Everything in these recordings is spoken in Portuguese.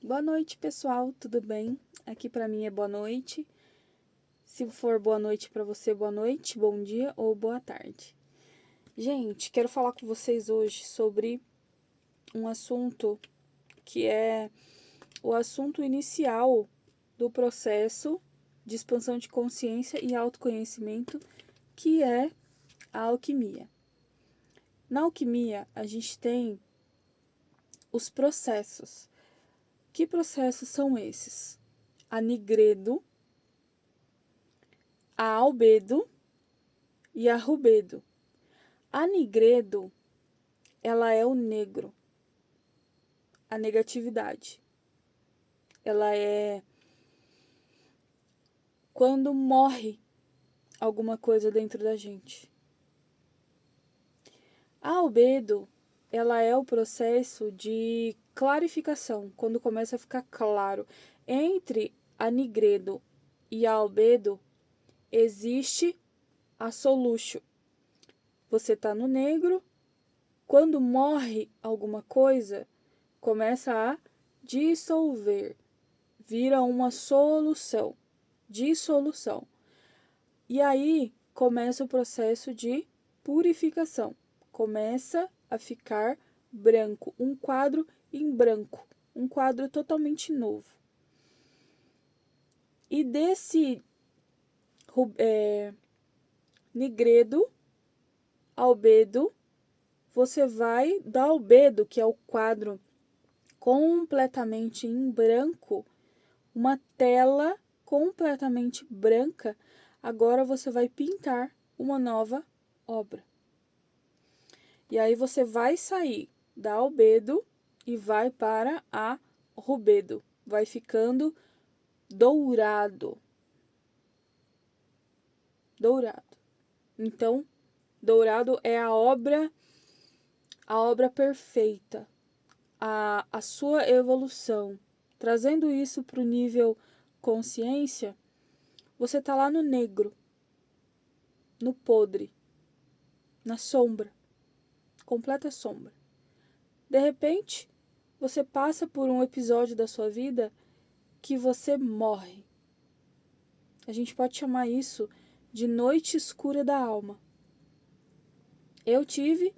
Boa noite, pessoal, tudo bem? Aqui pra mim é boa noite. Se for boa noite pra você, boa noite, bom dia ou boa tarde. Gente, quero falar com vocês hoje sobre um assunto que é o assunto inicial do processo de expansão de consciência e autoconhecimento, que é a alquimia. Na alquimia, a gente tem os processos. Que processos são esses? A nigredo, a albedo e a rubedo. A nigredo, ela é o negro, a negatividade. Ela é quando morre alguma coisa dentro da gente. A albedo, ela é o processo de clarificação, quando começa a ficar claro. Entre a nigredo e a albedo, existe a soluço. Você está no negro, quando morre alguma coisa, começa a dissolver, vira uma solução, dissolução. E aí começa o processo de purificação. Começa a ficar branco, um quadro em branco, um quadro totalmente novo. E desse nigredo, albedo, você vai da albedo, que é o quadro completamente em branco, uma tela completamente branca, agora você vai pintar uma nova obra. E aí você vai sair da albedo e vai para a rubedo. Vai ficando dourado. Dourado. Então, dourado é a obra perfeita, a sua evolução. Trazendo isso para o nível consciência, você está lá no negro, no podre, na sombra, completa sombra. De repente, você passa por um episódio da sua vida que você morre. A gente pode chamar isso de noite escura da alma. Eu tive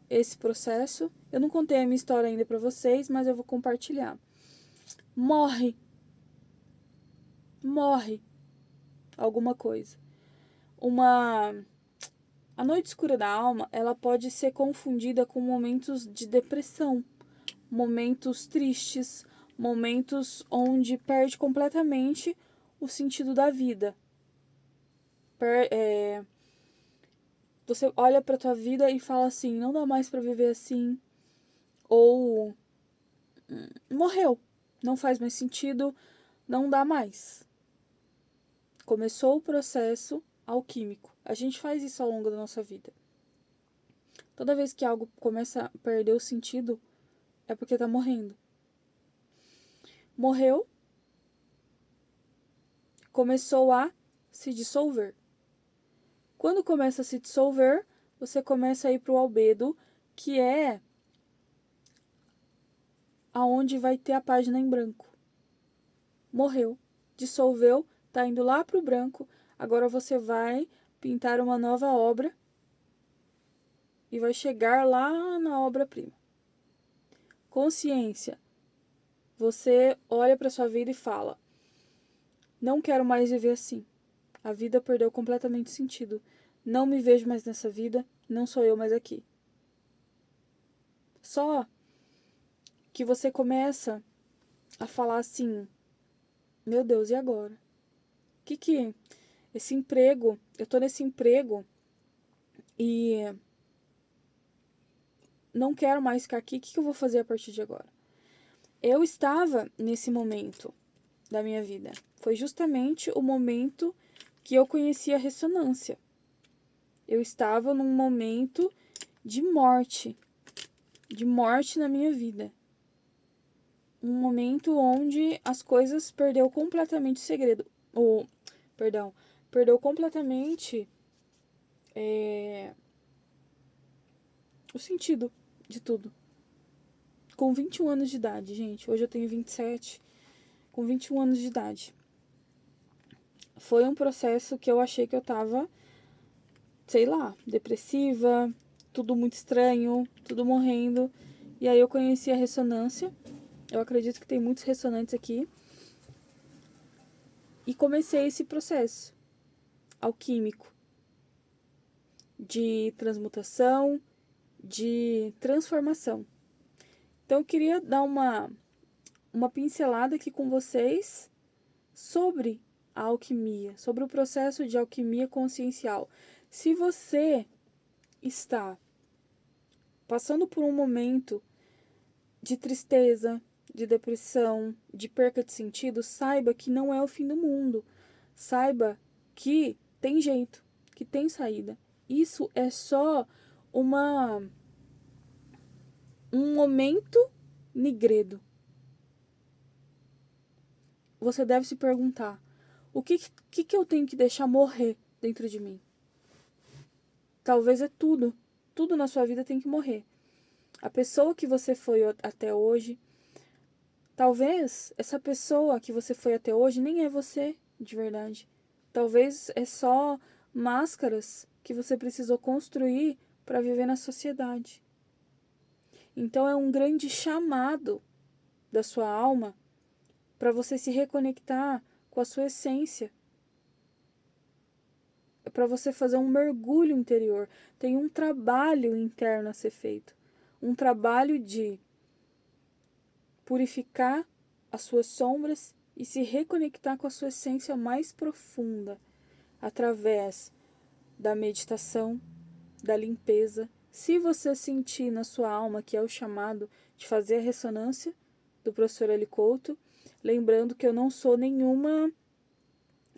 esse processo, eu não contei a minha história ainda para vocês, mas eu vou compartilhar. Morre alguma coisa. A noite escura da alma, ela pode ser confundida com momentos de depressão, momentos tristes, momentos onde perde completamente o sentido da vida. Você olha pra tua vida e fala assim, não dá mais pra viver assim, ou morreu, não faz mais sentido, não dá mais. Começou o processo alquímico. A gente faz isso ao longo da nossa vida. Toda vez que algo começa a perder o sentido, é porque tá morrendo. Morreu, começou a se dissolver. Quando começa a se dissolver, você começa a ir pro albedo, que é aonde vai ter a página em branco. Morreu, dissolveu, tá indo lá pro branco. Agora você vai pintar uma nova obra e vai chegar lá na obra-prima. Consciência. Você olha para sua vida e fala: não quero mais viver assim. A vida perdeu completamente sentido. Não me vejo mais nessa vida, não sou eu mais aqui. Só que você começa a falar assim: meu Deus, e agora? Que esse emprego, eu tô nesse emprego e não quero mais ficar aqui, o que eu vou fazer a partir de agora? Eu estava nesse momento da minha vida. Foi justamente o momento que eu conheci a ressonância. Eu estava num momento de morte na minha vida. Um momento onde as coisas perdeu completamente o segredo. Perdeu completamente o sentido de tudo. com 21 anos de idade, gente. Hoje eu tenho 27, com 21 anos de idade. Foi um processo que eu achei que eu tava, sei lá, depressiva, tudo muito estranho, tudo morrendo. E aí eu conheci a ressonância. Eu acredito que tem muitos ressonantes aqui. E comecei esse processo alquímico de transmutação, de transformação. Então eu queria dar uma pincelada aqui com vocês sobre a alquimia, sobre o processo de alquimia consciencial. Se você está passando por um momento de tristeza, de depressão, de perca de sentido, saiba que não é o fim do mundo. Saiba que tem jeito, que tem saída. Isso é só um momento nigredo. Você deve se perguntar, o que eu tenho que deixar morrer dentro de mim? Talvez é tudo. Tudo na sua vida tem que morrer. A pessoa que você foi até hoje, talvez essa pessoa que você foi até hoje nem é você de verdade. Talvez é só máscaras que você precisou construir para viver na sociedade. Então é um grande chamado da sua alma para você se reconectar com a sua essência. É para você fazer um mergulho interior. Tem um trabalho interno a ser feito. Um trabalho de purificar as suas sombras e se reconectar com a sua essência mais profunda através da meditação, da limpeza. Se você sentir na sua alma que é o chamado de fazer a ressonância do professor Eli Couto, lembrando que eu não sou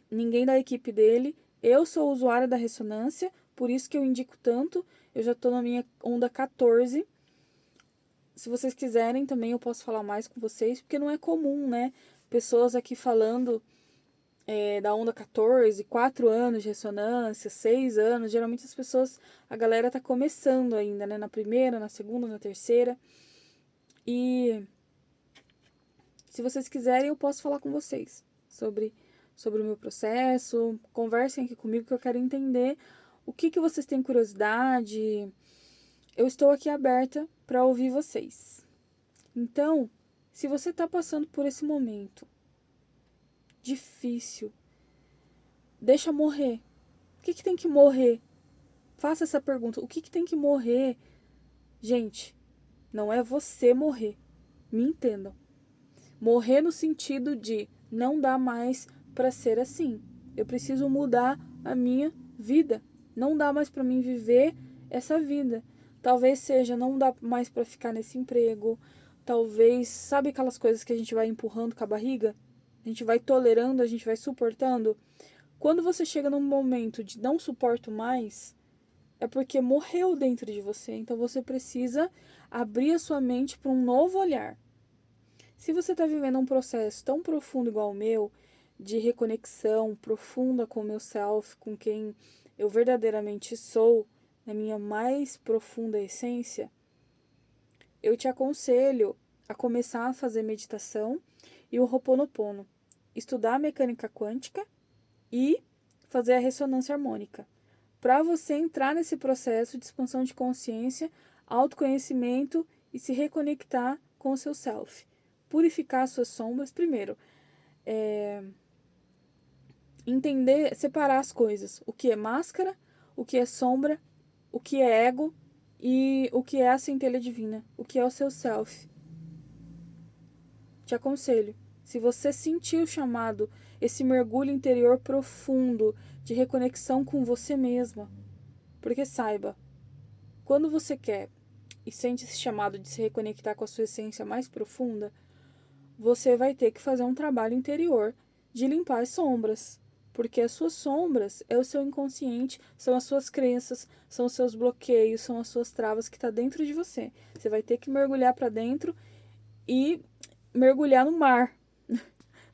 ninguém da equipe dele, eu sou usuária da ressonância, por isso que eu indico tanto, eu já estou na minha onda 14. Se vocês quiserem também eu posso falar mais com vocês, porque não é comum, né? Pessoas aqui falando da onda 14, 4 anos de ressonância, 6 anos. Geralmente as pessoas, a galera tá começando ainda, né? Na primeira, na segunda, na terceira. E se vocês quiserem eu posso falar com vocês sobre o meu processo. Conversem aqui comigo que eu quero entender o que vocês têm curiosidade. Eu estou aqui aberta para ouvir vocês. Então, se você está passando por esse momento difícil, deixa morrer. O que tem que morrer? Faça essa pergunta. O que tem que morrer? Gente, não é você morrer. Me entendam. Morrer no sentido de não dá mais para ser assim. Eu preciso mudar a minha vida. Não dá mais para mim viver essa vida. Talvez seja, não dá mais para ficar nesse emprego. Talvez, sabe aquelas coisas que a gente vai empurrando com a barriga? A gente vai tolerando, a gente vai suportando. Quando você chega num momento de não suporto mais, é porque morreu dentro de você. Então você precisa abrir a sua mente para um novo olhar. Se você está vivendo um processo tão profundo igual o meu, de reconexão profunda com o meu self, com quem eu verdadeiramente sou, na minha mais profunda essência, eu te aconselho a começar a fazer meditação e o Ho'oponopono, estudar a mecânica quântica e fazer a ressonância harmônica, para você entrar nesse processo de expansão de consciência, autoconhecimento e se reconectar com o seu self. Purificar suas sombras, primeiro, entender, separar as coisas, o que é máscara, o que é sombra, o que é ego e o que é a centelha divina, o que é o seu self. Te aconselho, se você sentir o chamado, esse mergulho interior profundo de reconexão com você mesma, porque saiba, quando você quer e sente esse chamado de se reconectar com a sua essência mais profunda, você vai ter que fazer um trabalho interior de limpar as sombras. Porque as suas sombras é o seu inconsciente, são as suas crenças, são os seus bloqueios, são as suas travas que está dentro de você. Você vai ter que mergulhar para dentro e mergulhar no mar.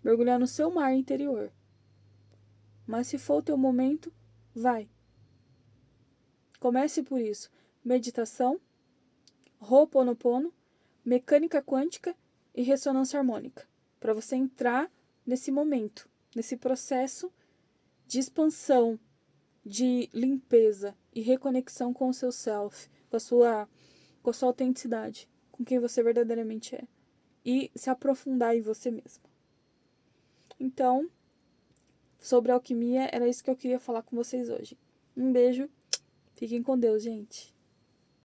Mergulhar no seu mar interior. Mas se for o teu momento, vai. Comece por isso. Meditação, Ho'oponopono, mecânica quântica e ressonância harmônica, para você entrar nesse momento, nesse processo de expansão, de limpeza e reconexão com o seu self, com a sua autenticidade, com quem você verdadeiramente é, e se aprofundar em você mesmo. Então, sobre alquimia, era isso que eu queria falar com vocês hoje. Um beijo, fiquem com Deus, gente.